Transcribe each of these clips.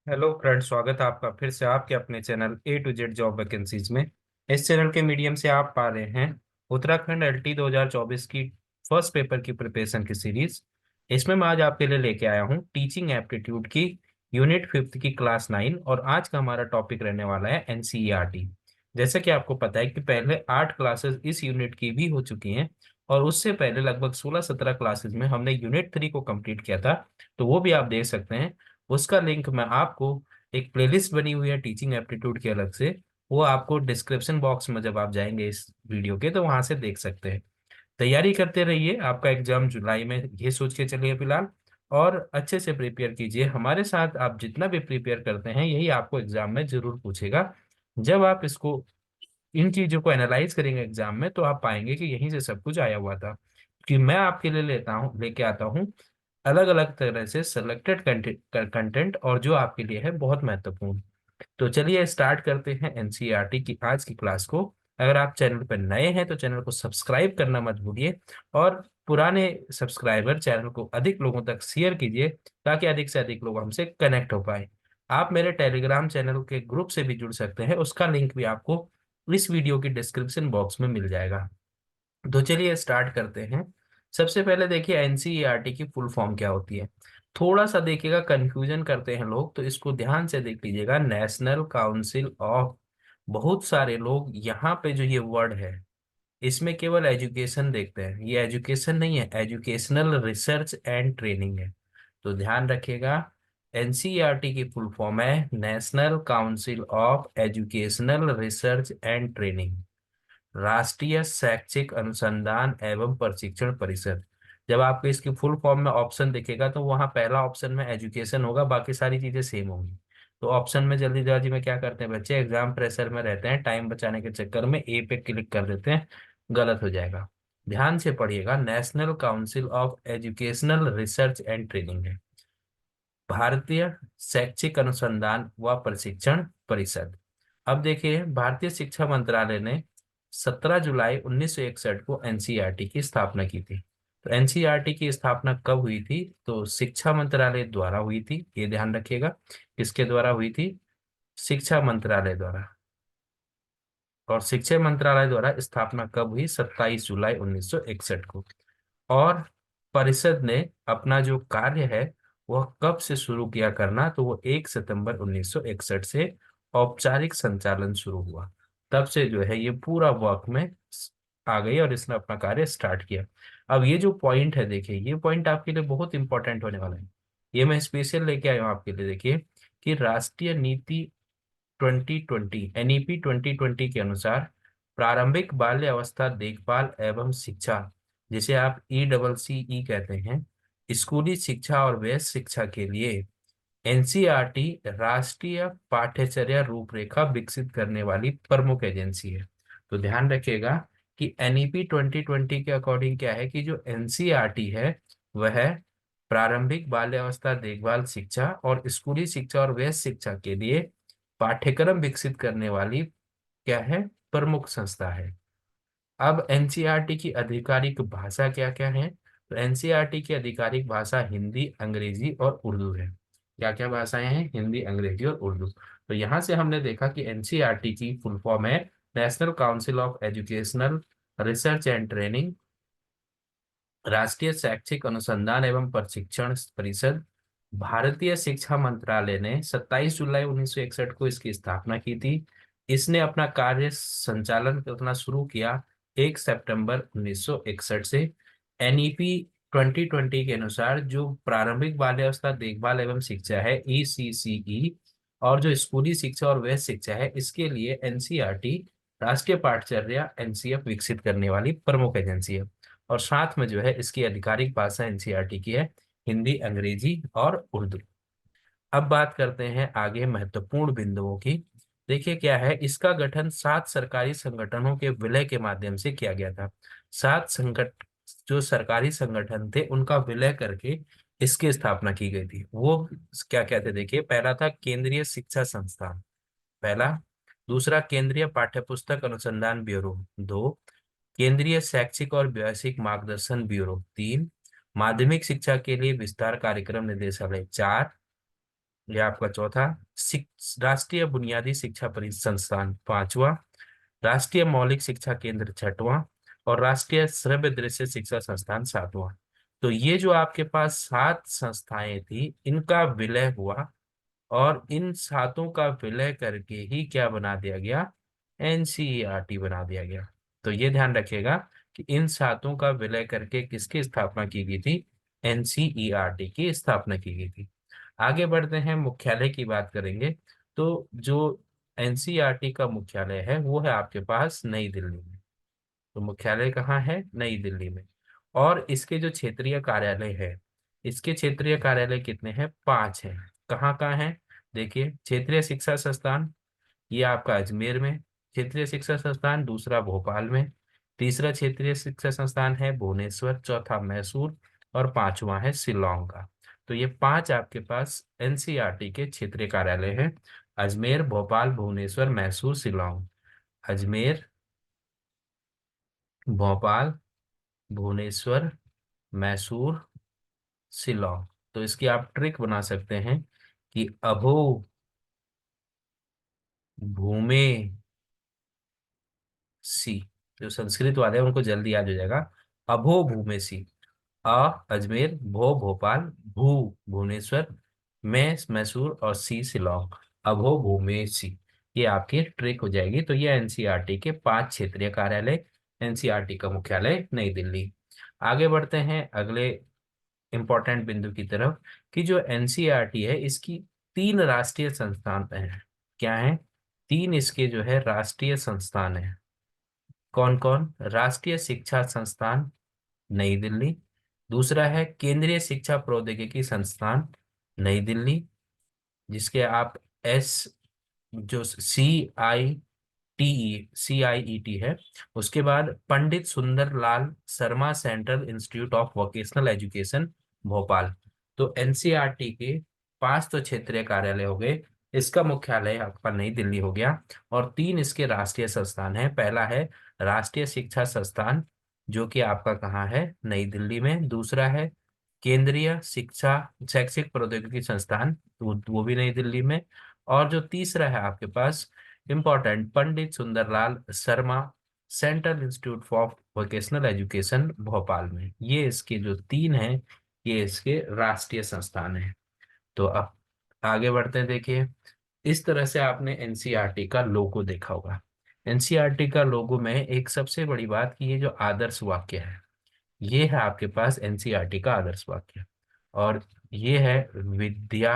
Hello friend, स्वागत है आपका फिर से आपके अपने channel A to Z job vacancies में। इस चैनल के मीडियम से आप पा रहे हैं उत्तराखंड एलटी 2024 की फर्स्ट पेपर की प्रिपरेशन की सीरीज। इसमें मैं आज आपके लिए लेके आया हूँ टीचिंग एप्टीट्यूड की यूनिट फिफ्थ की क्लास 9, और आज का हमारा टॉपिक रहने वाला है एनसीईआरटी। जैसे कि आपको पता है कि पहले 8 क्लासेस इस यूनिट की भी हो चुकी हैं, और उससे पहले लगभग 16-17 क्लासेस में हमने यूनिट 3 को कंप्लीट किया था। तो वो भी आप देख सकते हैं। उसका लिंक मैं आपको, एक प्लेलिस्ट बनी हुई है टीचिंग एप्टीट्यूड के अलग से, वो आपको डिस्क्रिप्शन बॉक्स में जब आप जाएंगे इस वीडियो के तो वहां से देख सकते हैं। तैयारी करते रहिए, आपका एग्जाम जुलाई में, ये सोच के चलिए फिलहाल। और अच्छे से प्रिपेयर कीजिए हमारे साथ। आप जितना भी प्रिपेयर करते हैं यही आपको एग्जाम में जरूर पूछेगा। जब आप इसको, इन चीजों को एनालाइज करेंगे एग्जाम में, तो आप पाएंगे कि यहीं से सब कुछ आया हुआ था। कि मैं आपके लिए लेके आता हूँ अलग अलग तरह से सिलेक्टेड कंटेंट, और जो आपके लिए है बहुत महत्वपूर्ण। तो चलिए स्टार्ट करते हैं एनसीईआरटी की आज की क्लास को। अगर आप चैनल पर नए हैं तो चैनल को सब्सक्राइब करना मत भूलिए, और पुराने सब्सक्राइबर चैनल को अधिक लोगों तक शेयर कीजिए, ताकि अधिक से अधिक लोग हमसे कनेक्ट हो पाए। आप मेरे टेलीग्राम चैनल के ग्रुप से भी जुड़ सकते हैं, उसका लिंक भी आपको इस वीडियो की डिस्क्रिप्शन बॉक्स में मिल जाएगा। तो चलिए स्टार्ट करते हैं। सबसे पहले देखिए एनसीईआरटी की फुल फॉर्म क्या होती है। थोड़ा सा देखिएगा, कंफ्यूजन करते हैं लोग, तो इसको ध्यान से देख लीजिएगा। नेशनल काउंसिल ऑफ, बहुत सारे लोग यहाँ पे जो ये वर्ड है इसमें केवल एजुकेशन देखते हैं। ये एजुकेशन नहीं है, एजुकेशनल रिसर्च एंड ट्रेनिंग है। तो ध्यान रखिएगा, एनसीईआरटी की फुल फॉर्म है national council of educational research and training, राष्ट्रीय शैक्षिक अनुसंधान एवं प्रशिक्षण परिषद। जब आपको इसकी फुल फॉर्म में ऑप्शन दिखेगा तो वहाँ पहला ऑप्शन में एजुकेशन होगा, बाकी सारी चीजें सेम होंगी। तो ऑप्शन में जल्दी जल्दी में क्या करते हैं बच्चे, एग्जाम प्रेशर में रहते हैं, टाइम बचाने के चक्कर में ए पे क्लिक कर देते हैं, गलत हो जाएगा। ध्यान से पढ़िएगा, national council of educational research and training है, भारतीय शैक्षिक अनुसंधान व प्रशिक्षण परिषद। अब देखिए, भारतीय शिक्षा मंत्रालय ने 17 जुलाई 1961 को एनसीईआरटी की स्थापना की थी। तो एनसीईआरटी की स्थापना कब हुई थी, तो शिक्षा मंत्रालय द्वारा हुई थी, ये ध्यान रखिएगा। किसके द्वारा हुई थी, शिक्षा मंत्रालय द्वारा। और शिक्षा मंत्रालय द्वारा स्थापना कब हुई, 27 जुलाई 1961 को। और परिषद ने अपना जो कार्य है वह कब से शुरू किया करना, तो वो 1 सितंबर 1961 से औपचारिक संचालन शुरू हुआ। तब से जो है ये पूरा वर्क में आ गई और इसने अपना कार्य स्टार्ट किया। अब ये जो पॉइंट है, देखिए ये पॉइंट आपके लिए बहुत इंपॉर्टेंट होने वाला है। ये मैं स्पेशल लेके आया हूँ आपके लिए। देखिए कि राष्ट्रीय नीति 2020, एनईपी 2020 के अनुसार प्रारंभिक बाल्य अवस्था देखभाल एवं शिक्षा, जिसे आप ई कहते हैं, स्कूली शिक्षा और वयस्क शिक्षा के लिए एनसीईआरटी राष्ट्रीय पाठ्यचर्या रूपरेखा विकसित करने वाली प्रमुख एजेंसी है। तो ध्यान रखिएगा कि एनईपी 2020 के अकॉर्डिंग क्या है, कि जो एनसीईआरटी है वह प्रारंभिक बाल्यावस्था देखभाल शिक्षा और स्कूली शिक्षा और वयस्क शिक्षा के लिए पाठ्यक्रम विकसित करने वाली क्या है, प्रमुख संस्था है। अब एनसीईआरटी की आधिकारिक भाषा क्या क्या है, तो एनसीईआरटी की आधिकारिक भाषा हिंदी, अंग्रेजी और उर्दू है। क्या क्या भाषाएं हैं, हिंदी, अंग्रेजी और उर्दू। तो यहाँ से हमने देखा कि एनसीईआरटी की फुल फॉर्म है national council of educational research and training, राष्ट्रीय शैक्षिक अनुसंधान एवं प्रशिक्षण परिषद। भारतीय शिक्षा मंत्रालय ने 27 जुलाई 1961 को इसकी स्थापना की थी। इसने अपना कार्य संचालन करना शुरू किया 1 सितंबर 1961 से। एनईपी 2020 के अनुसार जो प्रारंभिक बाल्यावस्था देखभाल एवं शिक्षा है, ईसीसीई, और जो स्कूली शिक्षा और वयस्क शिक्षा है, इसके लिए एनसीईआरटी राष्ट्रीय पाठचर्या एनसीएफ विकसित करने वाली प्रमुख एजेंसी है। और साथ में जो है इसकी आधिकारिक भाषा एनसीईआरटी की है हिंदी, अंग्रेजी और उर्दू। अब बात करते हैं आगे महत्वपूर्ण बिंदुओं की। देखिए क्या है, इसका गठन 7 सरकारी संगठनों के विलय के माध्यम से किया गया था। 7 संगठ जो सरकारी संगठन थे उनका विलय करके इसकी स्थापना की गई थी। वो क्या क्या थे, देखिए पहला था केंद्रीय शिक्षा संस्थान, पहला। दूसरा केंद्रीय पाठ्यपुस्तक अनुसंधान ब्यूरो, दो। केंद्रीय शैक्षिक और व्यावसायिक मार्गदर्शन ब्यूरो, तीन। माध्यमिक शिक्षा के लिए विस्तार कार्यक्रम निदेशालय, चार। ये आपका चौथा। राष्ट्रीय बुनियादी शिक्षा संस्थान पांचवा, राष्ट्रीय मौलिक शिक्षा केंद्र छठवां, और राष्ट्रीय श्रव्य दृश्य शिक्षा संस्थान सातवां। तो ये जो आपके पास सात संस्थाएं थी, इनका विलय हुआ, और इन सातों का विलय करके ही क्या बना दिया गया, एनसीईआरटी बना दिया गया। तो ये ध्यान रखिएगा कि इन सातों का विलय करके किसकी स्थापना की गई थी, एनसीईआरटी की स्थापना की गई थी। आगे बढ़ते हैं, मुख्यालय की बात करेंगे। तो जो एनसीईआरटी का मुख्यालय है वो है आपके पास नई दिल्ली में। तो मुख्यालय कहाँ है, नई दिल्ली में। और इसके जो क्षेत्रीय कार्यालय है, इसके क्षेत्रीय कार्यालय कितने हैं, पांच हैं। कहाँ कहाँ है, देखिए, क्षेत्रीय शिक्षा संस्थान ये आपका अजमेर में, क्षेत्रीय शिक्षा संस्थान दूसरा भोपाल में, तीसरा क्षेत्रीय शिक्षा संस्थान है भुवनेश्वर, चौथा मैसूर, और पांचवा है शिलोंग का। तो ये पांच आपके पास एनसीईआरटी के क्षेत्रीय कार्यालय हैं, अजमेर, भोपाल, भुवनेश्वर, मैसूर, शिलोंग। अजमेर, भोपाल, भुवनेश्वर, मैसूर, शिलोंग। तो इसकी आप ट्रिक बना सकते हैं कि अभो भूमे सी, जो संस्कृत वाले हैं उनको जल्दी याद हो जाएगा। अभो भूमे सी, अ अजमेर, भो भोपाल, भू भुवनेश्वर, मैं मैसूर, और सी शिलोंग। अभो भूमे सी, ये आपकी ट्रिक हो जाएगी। तो ये एनसीईआरटी के पांच क्षेत्रीय कार्यालय, एनसीईआरटी का मुख्यालय नई दिल्ली। आगे बढ़ते हैं अगले इंपॉर्टेंट बिंदु की तरफ, कि जो एनसीईआरटी है इसकी तीन राष्ट्रीय संस्थान हैं। क्या है, तीन इसके जो है राष्ट्रीय संस्थान है। कौन कौन, राष्ट्रीय शिक्षा संस्थान नई दिल्ली, दूसरा है केंद्रीय शिक्षा प्रौद्योगिकी संस्थान नई दिल्ली, जिसके आप एस, जो CITE है। उसके बाद Pandit Sundarlal Sharma central institute of vocational education Bhopal. तो एनसीईआरटी के पांच तो क्षेत्रीय कार्यालय हो गए, इसका मुख्यालय आपका नई दिल्ली हो गया, और तीन इसके राष्ट्रीय संस्थान है। पहला है राष्ट्रीय शिक्षा संस्थान, जो कि आपका कहाँ है, नई दिल्ली में। दूसरा है केंद्रीय शिक्षा शैक्षिक प्रौद्योगिकी संस्थान, वो भी नई दिल्ली में। और जो तीसरा है आपके पास important, Pandit Sundarlal Sharma central institute of vocational education Bhopal में। ये इसके जो तीन हैं, ये इसके राष्ट्रीय संस्थान हैं। तो अब आगे बढ़ते हैं, देखिए, इस तरह से आपने एनसीईआरटी का लोगो देखा होगा। एनसीईआरटी का लोगो में एक सबसे बड़ी बात की, ये जो आदर्श वाक्य है, ये है आपके पास एनसीईआरटी का आदर्श वाक्य। और ये है विद्या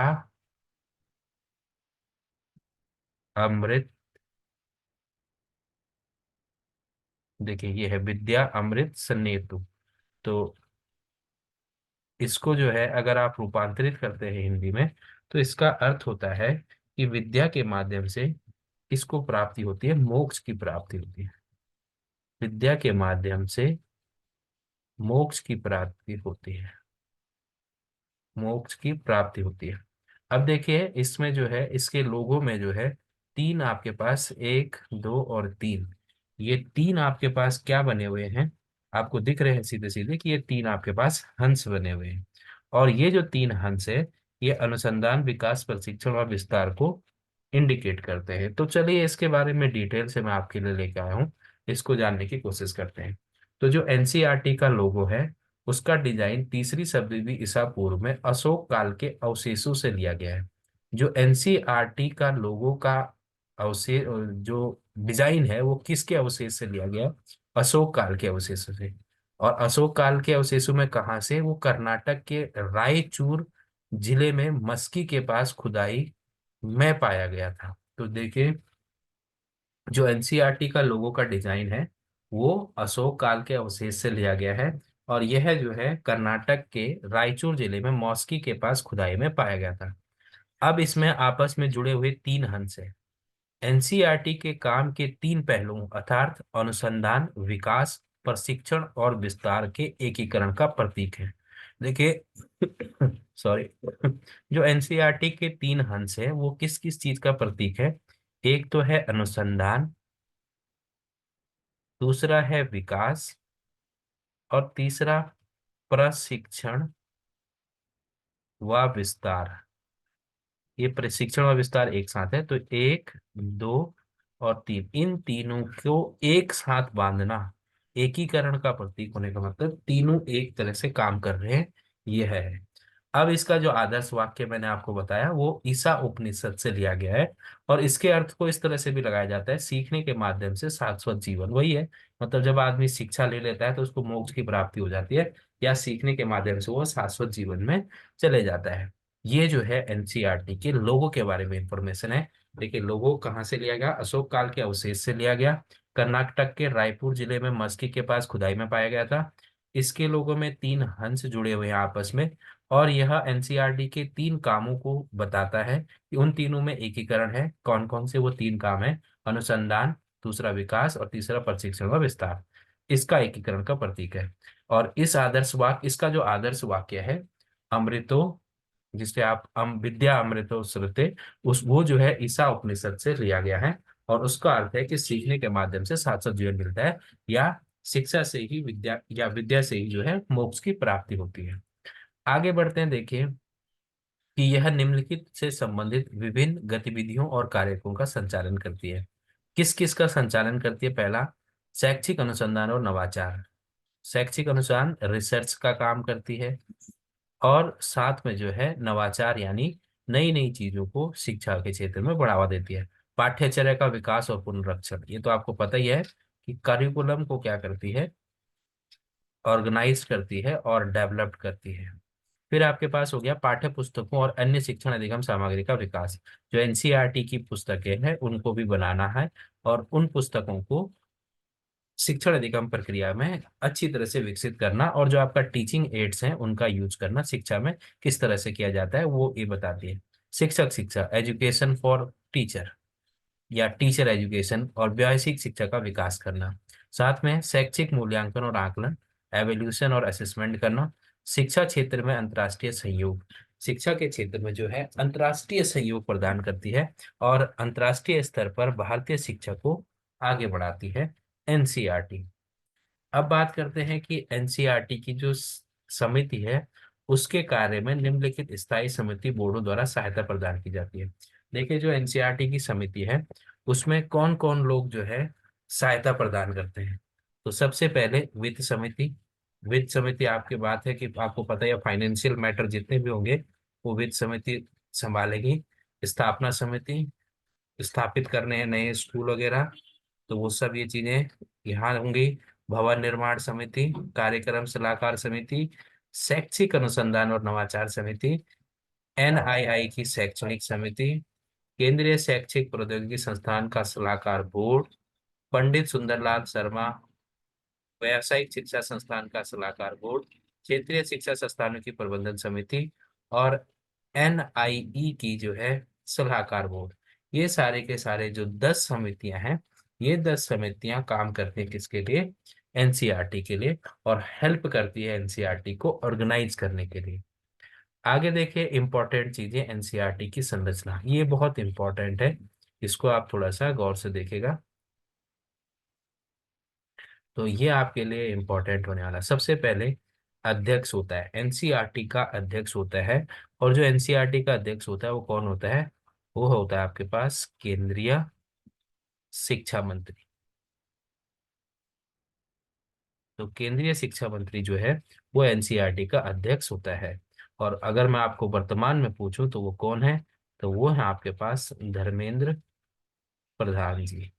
अमृत, देखिए ये है विद्या अमृत सन्निधि। तो इसको जो है अगर आप रूपांतरित करते हैं हिंदी में, तो इसका अर्थ होता है कि विद्या के माध्यम से किसको प्राप्ति होती है, मोक्ष की प्राप्ति होती है। विद्या के माध्यम से मोक्ष की प्राप्ति होती है, मोक्ष की प्राप्ति होती है। अब देखिए इसमें जो है, इसके लोगों में जो है तीन आपके पास, एक, दो और तीन, ये तीन आपके पास क्या बने हुए हैं, आपको दिख रहे हैं सीधे सीधे कि ये तीन आपके पास हंस बने हुए हैं। और ये जो तीन हंस है, ये अनुसंधान, विकास, प्रशिक्षण और विस्तार को इंडिकेट करते हैं। तो चलिए इसके बारे में डिटेल से मैं आपके लिए लेके आया हूँ, इसको जानने की कोशिश करते हैं। तो जो एनसीईआरटी का लोगो है, उसका डिजाइन तीसरी सदी ईसा पूर्व में अशोक काल के अवशेषों से लिया गया है। जो एनसीईआरटी का लोगो का अवशेष, जो डिजाइन है, वो किसके अवशेष से लिया गया, अशोक काल के अवशेषों से। और अशोक काल के अवशेषों में कहाँ से, वो कर्नाटक के रायचूर जिले में मस्की के पास खुदाई में पाया गया था। तो देखिए, जो एनसीईआरटी का लोगो का डिजाइन है, वो अशोक काल के अवशेष से लिया गया है, और यह जो है कर्नाटक के रायचूर जिले में मॉस्की के पास खुदाई में पाया गया था। अब इसमें आपस में जुड़े हुए तीन हंस है। एनसीईआरटी के काम के तीन पहलुओं अर्थात अनुसंधान, विकास, प्रशिक्षण और विस्तार के एकीकरण का प्रतीक है। देखिए सॉरी, जो एनसीईआरटी के तीन हंस है वो किस किस चीज का प्रतीक है, एक तो है अनुसंधान, दूसरा है विकास, और तीसरा प्रशिक्षण व विस्तार। ये प्रशिक्षण और विस्तार एक साथ है, तो एक, दो और तीन, इन तीनों को एक साथ बांधना एकीकरण का प्रतीक होने का मतलब तीनों एक तरह से काम कर रहे हैं, यह है। अब इसका जो आदर्श वाक्य मैंने आपको बताया वो ईसा उपनिषद से लिया गया है, और इसके अर्थ को इस तरह से भी लगाया जाता है, सीखने के माध्यम से शाश्वत जीवन। वही है, मतलब जब आदमी शिक्षा ले लेता है तो उसको मोक्ष की प्राप्ति हो जाती है, या सीखने के माध्यम से वो शाश्वत जीवन में चले जाता है। ये जो है एनसीईआरटी के लोगों के बारे में इंफॉर्मेशन है। देखिए, लोगो कहाँ से लिया गया, अशोक काल के अवशेष से लिया गया, कर्नाटक के रायपुर जिले में मस्की के पास खुदाई में पाया गया था। इसके लोगों में तीन हंस जुड़े हुए हैं आपस में, और यह एनसीईआरटी के तीन कामों को बताता है कि उन तीनों में एकीकरण है। कौन कौन से वो तीन काम है? अनुसंधान, दूसरा विकास, और तीसरा प्रशिक्षण व विस्तार। इसका एकीकरण का प्रतीक है। और इस आदर्श वाक्य, इसका जो आदर्श वाक्य है, अमृतो, जिससे आप विद्या अमृतो श्रुते, उस वो जो है ईसा उपनिषद से लिया गया है। और उसका अर्थ है कि सीखने के माध्यम से शाश्वत जीवन मिलता है, या शिक्षा से ही विद्या, या विद्या से ही जो है मोक्ष की प्राप्ति होती है। आगे बढ़ते हैं। देखिए कि यह निम्नलिखित से संबंधित विभिन्न गतिविधियों और कार्यक्रमों का संचालन करती है। किस किस का संचालन करती है? पहला, शैक्षिक अनुसंधान और नवाचार। शैक्षिक अनुसंधान रिसर्च का काम करती है, और साथ में जो है नवाचार यानी नई नई चीजों को शिक्षा के क्षेत्र में बढ़ावा देती है। पाठ्यचर्या का विकास और पुनरीक्षण, ये तो आपको पता ही है कि करिकुलम को क्या करती है, ऑर्गेनाइज करती है और डेवलप करती है। फिर आपके पास हो गया पाठ्य पुस्तकों और अन्य शिक्षण अधिगम सामग्री का विकास। जो एनसीईआरटी की पुस्तकें हैं उनको भी बनाना है, और उन पुस्तकों को शिक्षण अधिगम प्रक्रिया में अच्छी तरह से विकसित करना, और जो आपका टीचिंग एड्स हैं उनका यूज करना शिक्षा में किस तरह से किया जाता है वो ये बताती है। शिक्षक शिक्षा, एजुकेशन फॉर टीचर, या टीचर एजुकेशन, और व्यावसायिक शिक्षा का विकास करना। साथ में शैक्षिक मूल्यांकन और आकलन, एवेल्यूशन और असेसमेंट करना। शिक्षा क्षेत्र में अंतर्राष्ट्रीय सहयोग, शिक्षा के क्षेत्र में जो है अंतर्राष्ट्रीय सहयोग प्रदान करती है, और अंतर्राष्ट्रीय स्तर पर भारतीय शिक्षा को आगे बढ़ाती है एनसीईआरटी। अब बात करते हैं कि एनसीईआरटी की जो समिति है उसके कार्य में निम्नलिखित स्थायी समिति बोर्डों द्वारा सहायता प्रदान की जाती है। देखिए, जो एनसीईआरटी की समिति है उसमें कौन कौन लोग जो है सहायता प्रदान करते हैं। तो सबसे पहले वित्त समिति। वित्त समिति आपकी बात है कि आपको पता है फाइनेंशियल मैटर जितने भी होंगे वो वित्त समिति संभालेगी। स्थापना समिति, स्थापित करने हैं नए स्कूल वगैरह, तो वो सब ये चीजें यहाँ होंगी। भवन निर्माण समिति, कार्यक्रम सलाहकार समिति, शैक्षिक अनुसंधान और नवाचार समिति, एनआईआई की शैक्षणिक समिति, केंद्रीय शैक्षिक प्रौद्योगिकी संस्थान का सलाहकार बोर्ड, पंडित सुंदरलाल शर्मा व्यावसायिक शिक्षा संस्थान का सलाहकार बोर्ड, क्षेत्रीय शिक्षा संस्थानों की प्रबंधन समिति, और एनआईई की जो है सलाहकार बोर्ड। ये सारे के सारे जो 10 समितियां हैं, ये 10 समितियां काम करती हैं किसके लिए? एनसीईआरटी के लिए, और हेल्प करती है एनसीईआरटी को ऑर्गेनाइज करने के लिए। आगे देखिए इंपॉर्टेंट चीजें, एनसीईआरटी की संरचना, ये बहुत इंपॉर्टेंट है, इसको आप थोड़ा सा गौर से देखेगा तो ये आपके लिए इम्पोर्टेंट होने वाला है। सबसे पहले अध्यक्ष होता है, एनसीईआरटी का अध्यक्ष होता है। और जो एनसीईआरटी का अध्यक्ष होता है वो कौन होता है? वो होता है आपके पास केंद्रीय शिक्षा मंत्री। तो केंद्रीय शिक्षा मंत्री जो है वो एनसीईआरटी का अध्यक्ष होता है। और अगर मैं आपको वर्तमान में पूछूं तो वो कौन है, तो वो है आपके पास धर्मेंद्र प्रधान जी।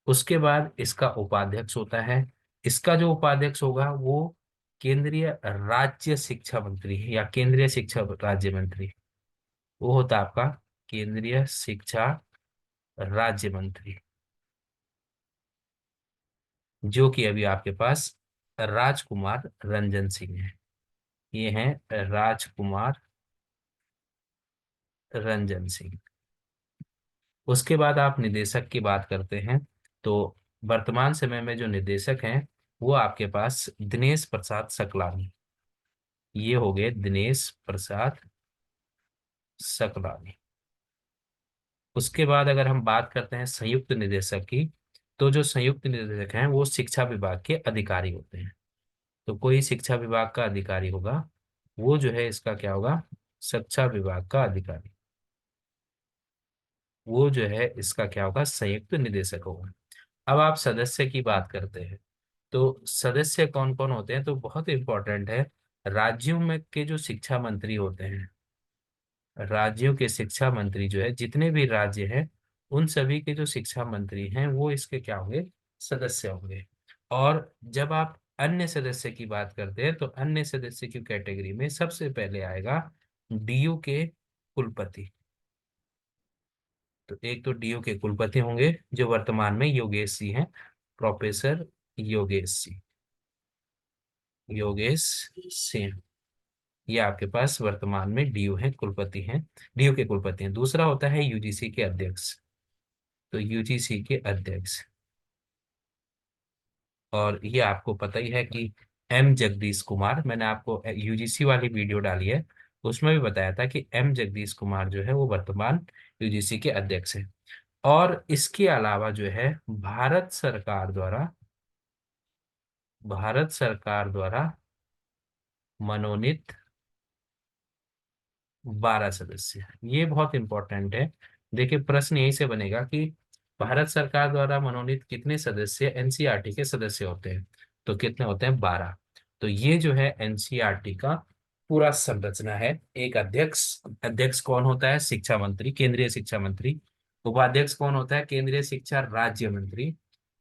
उसके बाद इसका उपाध्यक्ष होता है। इसका जो उपाध्यक्ष होगा वो केंद्रीय राज्य शिक्षा मंत्री है, या केंद्रीय शिक्षा राज्य मंत्री, वो होता है आपका केंद्रीय शिक्षा राज्य मंत्री, जो कि अभी आपके पास राजकुमार रंजन सिंह है। ये हैं राजकुमार रंजन सिंह। उसके बाद आप निदेशक की बात करते हैं, तो वर्तमान समय में जो निदेशक हैं वो आपके पास दिनेश प्रसाद सकलानी, ये हो गए दिनेश प्रसाद सकलानी। उसके बाद अगर हम बात करते हैं संयुक्त निदेशक की, तो जो संयुक्त निदेशक हैं वो शिक्षा विभाग के अधिकारी होते हैं। तो कोई शिक्षा विभाग का अधिकारी होगा, वो जो है इसका क्या होगा? शिक्षा विभाग का अधिकारी। वो जो है इसका क्या होगा, संयुक्त निदेशक होगा। अब आप सदस्य की बात करते हैं, तो सदस्य कौन कौन होते हैं, तो बहुत इंपॉर्टेंट है। राज्यों में के जो शिक्षा मंत्री होते हैं, राज्यों के शिक्षा मंत्री जो है, जितने भी राज्य हैं उन सभी के जो शिक्षा मंत्री हैं वो इसके क्या होंगे, सदस्य होंगे। और जब आप अन्य सदस्य की बात करते हैं, तो अन्य सदस्य की कैटेगरी में सबसे पहले आएगा डीयू के कुलपति। तो एक तो डीयू के कुलपति होंगे जो वर्तमान में योगेश जी हैं, प्रोफेसर योगेश जी, योगेश सिंह। ये आपके पास वर्तमान में डीयू है, कुलपति हैं, डीयू के कुलपति हैं। दूसरा होता है यूजीसी के अध्यक्ष। तो यूजीसी के अध्यक्ष, और ये आपको पता ही है कि एम जगदीश कुमार, मैंने आपको यूजीसी वाली वीडियो डाली है, उसमें भी बताया था कि एम जगदीश कुमार जो है वो वर्तमान यूजीसी के अध्यक्ष है। और इसके अलावा जो है भारत सरकार द्वारा मनोनीत 12 सदस्य, ये बहुत इंपॉर्टेंट है। देखिए प्रश्न यही से बनेगा कि भारत सरकार द्वारा मनोनीत कितने सदस्य एनसीईआरटी के सदस्य होते हैं, तो कितने होते हैं, 12। तो ये जो है एनसीईआरटी का पूरा संरचना है। एक अध्यक्ष, अध्यक्ष कौन होता है, शिक्षा मंत्री, केंद्रीय शिक्षा मंत्री। उपाध्यक्ष कौन होता है, केंद्रीय शिक्षा राज्य मंत्री।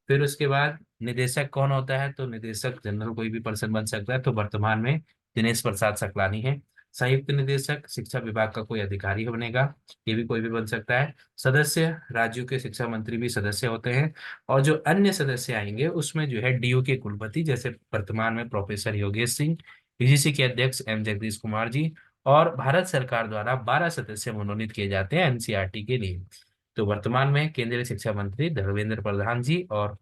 फिर उसके बाद निदेशक कौन होता है, तो निदेशक जनरल कोई भी पर्सन बन सकता है, तो वर्तमान में दिनेश प्रसाद सकलानी है। संयुक्त निदेशक शिक्षा विभाग का कोई अधिकारी बनेगा, ये भी कोई भी बन सकता है। सदस्य राज्यों के शिक्षा मंत्री भी सदस्य होते हैं। और जो अन्य सदस्य आएंगे उसमें जो है डीयू के कुलपति, जैसे वर्तमान में प्रोफेसर योगेश सिंह, यूजीसी के अध्यक्ष एम जगदीश कुमार जी, और भारत सरकार द्वारा 12 सदस्य मनोनीत किए जाते हैं एनसीईआरटी के लिए। तो वर्तमान में केंद्रीय शिक्षा मंत्री धर्मेंद्र प्रधान जी और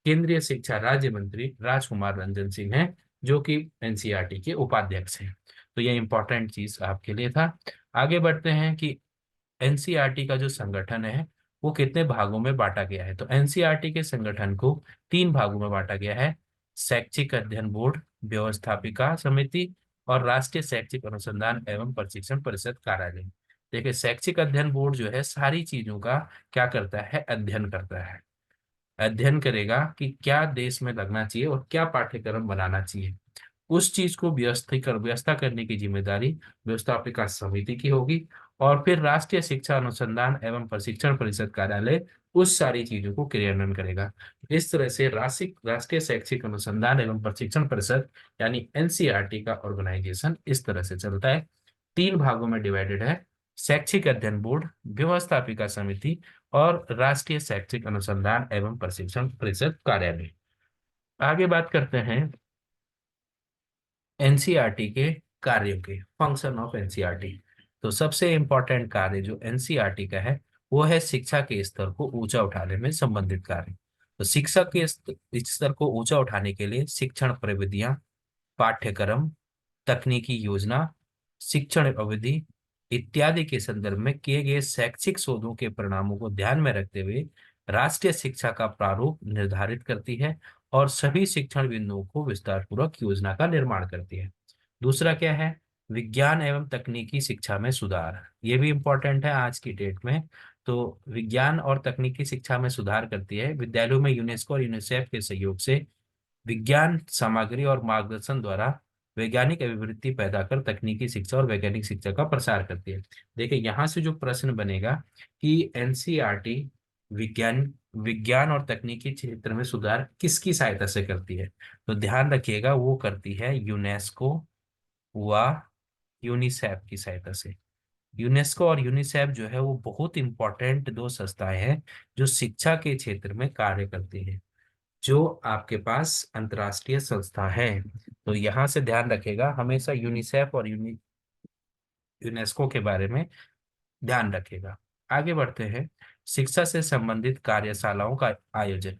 केंद्रीय शिक्षा राज्य मंत्री राजकुमार रंजन सिंह हैं, जो कि एनसीईआरटी के उपाध्यक्ष हैं। तो ये इंपॉर्टेंट चीज आपके लिए था। आगे बढ़ते हैं कि एनसीईआरटी का जो संगठन है वो कितने भागों में बांटा गया है। तो एनसीईआरटी के संगठन को 3 भागों में बांटा गया है: शैक्षिक अध्ययन बोर्ड, व्यवस्थापिका समिति और राष्ट्रीय शैक्षिक अनुसंधान एवं प्रशिक्षण परिषद कार्यालय। देखिए शैक्षिक अध्ययन बोर्ड जो है सारी चीजों का क्या करता है, अध्ययन करता है। अध्ययन करेगा कि क्या देश में लगना चाहिए और क्या पाठ्यक्रम बनाना चाहिए। उस चीज को व्यवस्था करने की जिम्मेदारी व्यवस्थापिका समिति की होगी। और फिर राष्ट्रीय शिक्षा अनुसंधान एवं प्रशिक्षण परिषद कार्यालय उस सारी चीजों को क्रियान्वयन करेगा। इस तरह से राष्ट्रीय शैक्षिक अनुसंधान एवं प्रशिक्षण परिषद यानी एनसीईआरटी का ऑर्गेनाइजेशन इस तरह से चलता है। 3 भागों में डिवाइडेड है: शैक्षिक अध्ययन बोर्ड, व्यवस्थापिका समिति और राष्ट्रीय शैक्षिक अनुसंधान एवं प्रशिक्षण परिषद कार्यालय। आगे बात करते हैं एनसीईआरटी के कार्यों के, फंक्शन ऑफ एनसीईआरटी। तो सबसे इंपॉर्टेंट कार्य जो एनसीईआरटी का है वो है शिक्षा के स्तर को ऊंचा उठाने में संबंधित कार्य। तो शिक्षा के स्तर को ऊंचा उठाने के लिए शिक्षण प्रविधियां, पाठ्यक्रम, तकनीकी योजना, शिक्षण अवधि इत्यादि के संदर्भ में किए गए शैक्षिक शोधों के परिणामों को ध्यान में रखते हुए राष्ट्रीय शिक्षा का प्रारूप निर्धारित करती है और सभी शिक्षण बिंदुओं को विस्तार पूर्वक योजना का निर्माण करती है। दूसरा क्या है, विज्ञान एवं तकनीकी शिक्षा में सुधार। ये भी इम्पोर्टेंट है आज की डेट में। तो विज्ञान और तकनीकी शिक्षा में सुधार करती है, विद्यालयों में यूनेस्को और यूनिसेफ के सहयोग से विज्ञान सामग्री और मार्गदर्शन द्वारा वैज्ञानिक अभिवृत्ति पैदा कर तकनीकी शिक्षा और वैज्ञानिक शिक्षा का प्रसार करती है। देखिए यहाँ से जो प्रश्न बनेगा कि एनसीईआरटी विज्ञान विज्ञान और तकनीकी क्षेत्र में सुधार किसकी सहायता से करती है, तो ध्यान रखिएगा वो करती है यूनेस्को व यूनिसेफ की सहायता से। यूनेस्को और यूनिसेफ जो है वो बहुत इंपॉर्टेंट 2 संस्थाएं हैं जो शिक्षा के क्षेत्र में कार्य करती हैं, जो आपके पास अंतर्राष्ट्रीय संस्था है। तो यहाँ से ध्यान रखेगा हमेशा यूनिसेफ और यूनेस्को के बारे में ध्यान रखेगा। आगे बढ़ते हैं, शिक्षा से संबंधित कार्यशालाओं का आयोजन।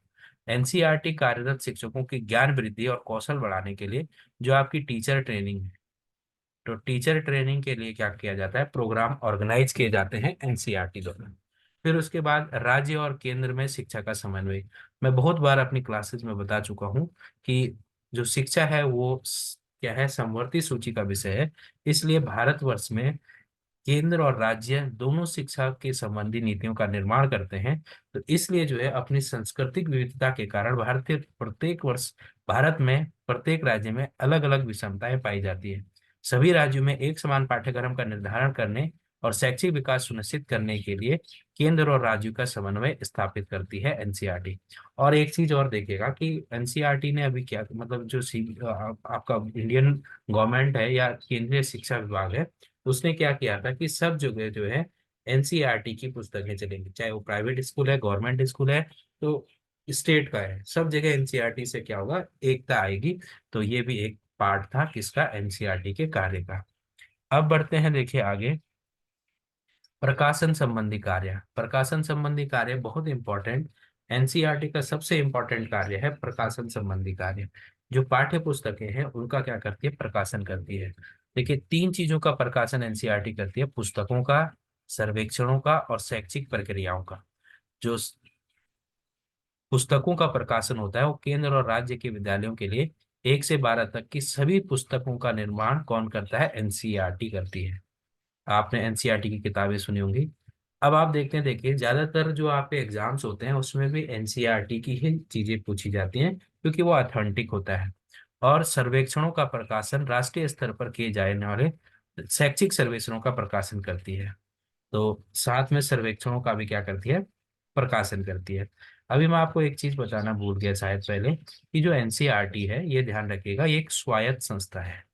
एनसीईआरटी कार्यरत शिक्षकों की ज्ञान वृद्धि और कौशल बढ़ाने के लिए जो आपकी टीचर ट्रेनिंग है, तो टीचर ट्रेनिंग के लिए क्या किया जाता है, प्रोग्राम ऑर्गेनाइज किए जाते हैं एनसीईआरटी द्वारा। फिर उसके बाद राज्य और केंद्र में शिक्षा का समन्वय। मैं बहुत बार अपनी क्लासेस में बता चुका हूँ कि जो शिक्षा है वो क्या है, समवर्ती सूची का विषय है। इसलिए भारतवर्ष में केंद्र और राज्य दोनों शिक्षा के संबंधी नीतियों का निर्माण करते हैं। तो इसलिए जो है अपनी सांस्कृतिक विविधता के कारण भारतीय प्रत्येक वर्ष भारत में प्रत्येक राज्य में अलग अलग विषमताएं पाई जाती है। सभी राज्यों में एक समान पाठ्यक्रम का निर्धारण करने और शैक्षिक विकास सुनिश्चित करने के लिए केंद्र और राज्यों का समन्वय स्थापित करती है एनसीईआरटी। और एक चीज और देखिएगा कि एनसीईआरटी ने अभी क्या मतलब जो आपका इंडियन गवर्नमेंट है या केंद्रीय शिक्षा विभाग है, उसने क्या किया था कि सब जगह जो है एनसीईआरटी की पुस्तकें चलेंगी, चाहे वो प्राइवेट स्कूल है, गवर्नमेंट स्कूल है, तो स्टेट का है, सब जगह एनसीईआरटी से क्या होगा, एकता आएगी। तो ये भी एक पार्ट था किसका, एनसीईआरटी के कार्य का। अब बढ़ते हैं देखिए आगे, प्रकाशन संबंधी कार्य। प्रकाशन संबंधी कार्य बहुत इंपॉर्टेंट, एनसीईआरटी का सबसे इंपॉर्टेंट कार्य है प्रकाशन संबंधी कार्य। जो पाठ्य पुस्तकें हैं उनका क्या करती है, प्रकाशन करती है। देखिए तीन चीजों का प्रकाशन एनसीईआरटी करती है, पुस्तकों का, सर्वेक्षणों का और शैक्षिक प्रक्रियाओं का। जो पुस्तकों का प्रकाशन होता है वो केंद्र और राज्य के विद्यालयों के लिए 1 से 12 तक की सभी पुस्तकों का निर्माण कौन करता है, एनसीईआरटी करती है। आपने एनसीईआरटी की किताबें सुनी होंगी। अब आप देखते हैं, देखिए ज्यादातर जो आपके एग्जाम्स होते हैं उसमें भी एनसीईआरटी की ही चीजें पूछी जाती हैं क्योंकि वो ऑथेंटिक होता है। और सर्वेक्षणों का प्रकाशन राष्ट्रीय स्तर पर किए जाने वाले शैक्षिक सर्वेक्षणों का प्रकाशन करती है। तो साथ में सर्वेक्षणों का भी क्या करती है, प्रकाशन करती है। अभी मैं आपको एक चीज बताना भूल गया शायद पहले, कि जो एनसीईआरटी है ये ध्यान रखिएगा ये एक स्वायत्त संस्था है।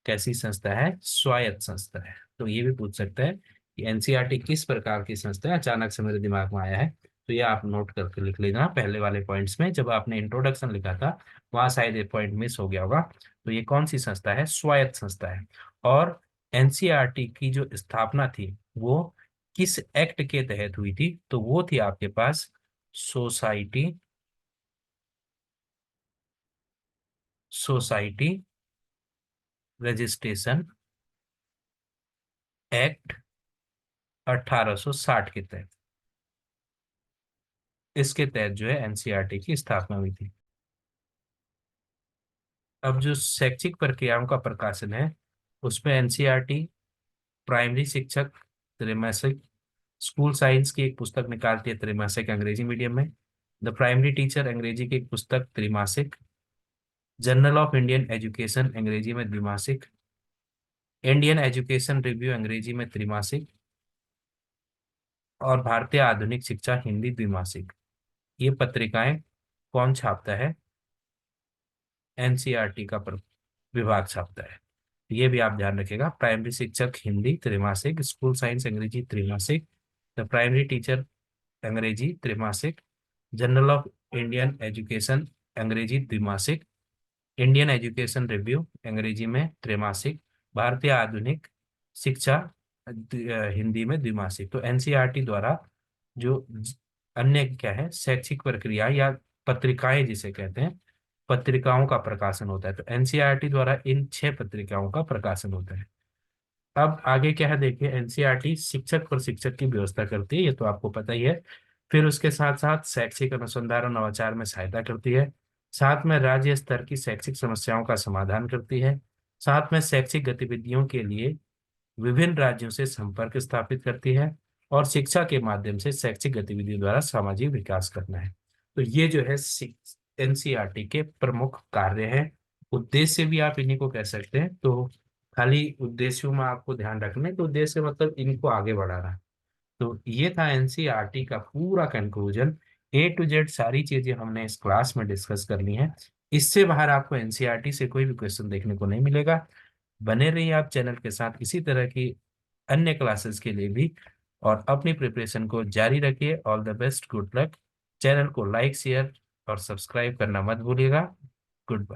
कैसी संस्था है, स्वायत्त संस्था है। तो ये भी पूछ सकता है कि एनसीईआरटी किस प्रकार की संस्था है, अचानक से मेरे दिमाग में आया है। तो ये आप नोट करके लिख लेना पहले वाले पॉइंट्स में, जब आपने इंट्रोडक्शन लिखा था वहां शायद एक पॉइंट मिस हो गया होगा। तो ये कौन सी संस्था है, स्वायत्त संस्था है। और एनसीईआरटी की जो स्थापना थी वो किस एक्ट के तहत हुई थी, तो वो थी आपके पास सोसाइटी सोसाइटी रजिस्ट्रेशन एक्ट 1860 के तहत। इसके तहत जो है एनसीईआरटी की स्थापना हुई थी। अब जो शैक्षिक प्रक्रियाओं का प्रकाशन है उसमें एनसीईआरटी प्राइमरी शिक्षक त्रैमासिक, स्कूल साइंस की एक पुस्तक निकालती है त्रैमासिक अंग्रेजी मीडियम में, द प्राइमरी टीचर अंग्रेजी की एक पुस्तक त्रैमासिक, जर्नल ऑफ इंडियन एजुकेशन अंग्रेजी में द्विमासिक, इंडियन एजुकेशन रिव्यू अंग्रेजी में त्रैमासिक और भारतीय आधुनिक शिक्षा हिंदी द्विमासिक। ये पत्रिकाएं कौन छापता है, एनसीईआरटी का विभाग छापता है। ये भी आप ध्यान रखिएगा, प्राइमरी शिक्षक हिंदी त्रैमासिक, स्कूल साइंस अंग्रेजी त्रैमासिक, द प्राइमरी टीचर अंग्रेजी त्रैमासिक, जर्नल ऑफ इंडियन एजुकेशन अंग्रेजी द्विमासिक, इंडियन एजुकेशन रिव्यू अंग्रेजी में त्रैमासिक, भारतीय आधुनिक शिक्षा हिंदी में द्विमासिक। तो एनसीईआरटी द्वारा जो अन्य क्या है, शैक्षिक प्रक्रिया या पत्रिकाएं जिसे कहते हैं, पत्रिकाओं का प्रकाशन होता है। तो एनसीईआरटी द्वारा इन 6 पत्रिकाओं का प्रकाशन होता है। अब आगे क्या है देखिए, एनसीईआरटी शिक्षक और शिक्षक की व्यवस्था करती है, ये तो आपको पता ही है। फिर उसके साथ साथ शैक्षिक अनुसंधान और नवाचार में सहायता करती है, साथ में राज्य स्तर की शैक्षिक समस्याओं का समाधान करती है, साथ में शैक्षिक गतिविधियों के लिए विभिन्न राज्यों से संपर्क स्थापित करती है, और शिक्षा के माध्यम से शैक्षिक गतिविधियों द्वारा सामाजिक विकास करना है। तो ये जो है एनसीईआरटी के प्रमुख कार्य हैं। उद्देश्य भी आप इन्हीं को कह सकते हैं। तो खाली उद्देश्यों में आपको ध्यान रखना है, तो उद्देश्य मतलब इनको आगे बढ़ाना। तो ये था एनसीईआरटी का पूरा कंक्लूजन, A to Z सारी चीजें हमने इस क्लास में डिस्कस कर ली हैं। इससे बाहर आपको एनसीईआरटी से कोई भी क्वेश्चन देखने को नहीं मिलेगा। बने रहिए आप चैनल के साथ इसी तरह की अन्य क्लासेस के लिए भी, और अपनी प्रिपरेशन को जारी रखिए। All the best, good luck. Channel को लाइक, शेयर और सब्सक्राइब करना मत भूलिएगा। Good bye.